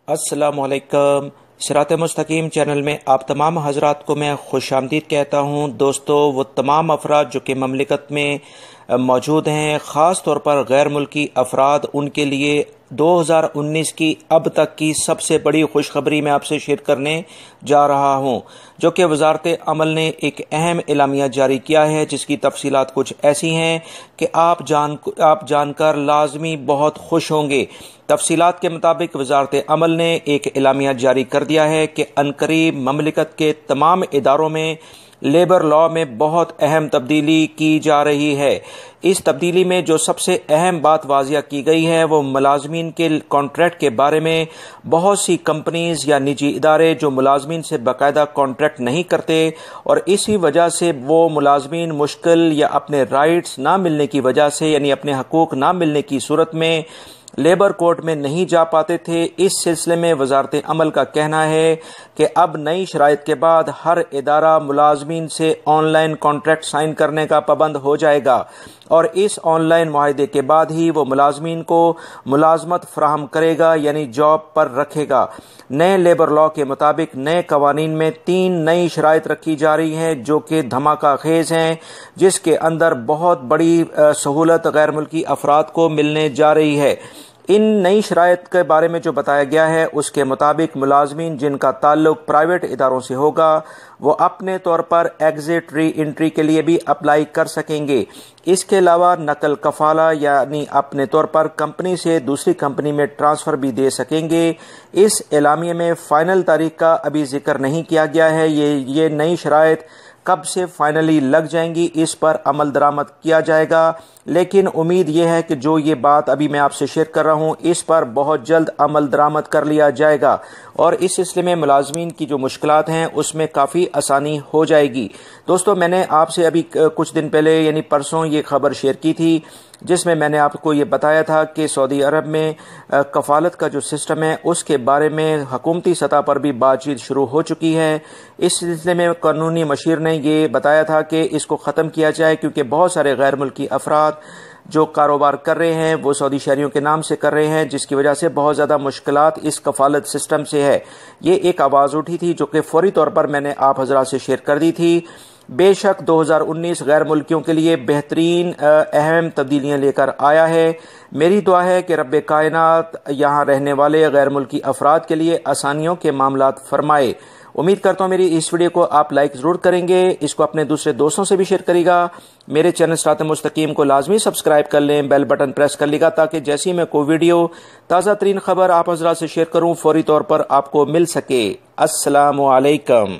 السلام علیکم۔ صراط مستقیم چینل میں آپ تمام حضرات کو میں خوش آمدید کہتا ہوں۔ دوستو، وہ تمام افراد جو کہ مملکت میں موجود ہیں، خاص طور پر غیر ملکی افراد، ان کے لیے 2019 کی اب تک کی سب سے بڑی خوشخبری میں آپ سے شیئر کرنے جا رہا ہوں، جو کہ وزارت عمل نے ایک اہم اعلامیہ جاری کیا ہے، جس کی تفصیلات کچھ ایسی ہیں کہ آپ جان کر لازمی بہت خوش ہوں گے۔ تفصیلات کے مطابق وزارت عمل نے ایک اعلامیہ جاری کر دیا ہے کہ عنقریب مملکت کے تمام اداروں میں لیبر لاء میں بہت اہم تبدیلی کی جا رہی ہے۔ اس تبدیلی میں جو سب سے اہم بات واضح کی گئی ہے وہ ملازمین کے کانٹریکٹ کے بارے میں۔ بہت سی کمپنیز یا نجی ادارے جو ملازمین سے باقاعدہ کانٹریکٹ نہیں کرتے اور اسی وجہ سے وہ ملازمین مشکل یا اپنے رائٹس نہ ملنے کی وجہ سے، یعنی اپنے حقوق نہ ملنے کی صورت میں لیبر کورٹ میں نہیں جا پاتے تھے، اس سلسلے میں وزارت عمل کا کہنا ہے کہ اب نئی شرائط کے بعد ہر ادارہ ملازمین سے آن لائن کانٹریکٹ سائن کرنے کا پابند ہو جائے گا، اور اس آن لائن معاہدے کے بعد ہی وہ ملازمین کو ملازمت فراہم کرے گا، یعنی جاب پر رکھے گا۔ نئے لیبر لاء کے مطابق نئے قوانین میں 3 نئی شرائط رکھی جا رہی ہیں جو کہ دھماکہ خیز ہیں، جس کے اندر بہت بڑی سہولت غیر ملکی افراد کو ملنے جا رہی ہے۔ ان نئی شرائط کے بارے میں جو بتایا گیا ہے اس کے مطابق ملازمین جن کا تعلق پرائیویٹ اداروں سے ہوگا وہ اپنے طور پر ایگزٹ ری انٹری کے لیے بھی اپلائی کر سکیں گے۔ اس کے علاوہ نقل کفالہ یعنی اپنے طور پر کمپنی سے دوسری کمپنی میں ٹرانسفر بھی دے سکیں گے۔ اس اعلامیے میں فائنل تاریخ کا ابھی ذکر نہیں کیا گیا ہے۔ یہ نئی شرائط کب سے فائنلی لگ جائیں گی اس پر عمل درآمد کیا جائے گا، لیکن امید یہ ہے کہ جو یہ بات ابھی میں آپ سے شیئر کر رہا ہوں اس پر بہت جلد عمل درآمد کر لیا جائے گا، اور اس سلسلے میں ملازمین کی جو مشکلات ہیں اس میں کافی آسانی ہو جائے گی۔ دوستو، میں نے آپ سے ابھی کچھ دن پہلے یعنی پرسوں یہ خبر شیئر کی تھی، جس میں نے آپ کو یہ بتایا تھا کہ سعودی عرب میں کفالت کا جو سسٹم ہے اس کے بارے میں حکومتی سطح پر بھی بات چیت شروع ہو چکی ہے۔ اس سلسلے میں قانونی مشیر نے یہ بتایا تھا کہ اس کو ختم کیا جائے، کیونکہ بہت سارے غیر ملکی افراد جو کاروبار کر رہے ہیں وہ سعودی شہریوں کے نام سے کر رہے ہیں، جس کی وجہ سے بہت زیادہ مشکلات اس کفالت سسٹم سے ہے۔ یہ ایک آواز اٹھی تھی جو کہ فوری طور پر میں نے آپ حضرات سے شیئر کر دی تھی۔ بے شک 2019 غیر ملکیوں کے لیے بہترین اہم تبدیلیاں لے کر آیا ہے۔ میری دعا ہے کہ رب کائنات یہاں رہنے والے غیر ملکی افراد کے لیے آسانیوں کے معاملات فرمائے۔ امید کرتا ہوں میری اس ویڈیو کو آپ لائک ضرور کریں گے، اس کو اپنے دوسرے دوستوں سے بھی شیئر کرے گا۔ میرے چینل صراط مستقیم کو لازمی سبسکرائب کر لیں، بیل بٹن پریس کر لے گا تاکہ جیسی میں کوئی ویڈیو تازہ ترین خبر آپ حضرات سے شیئر کروں فوری طور پر آپ کو مل سکے۔ السلام علیکم۔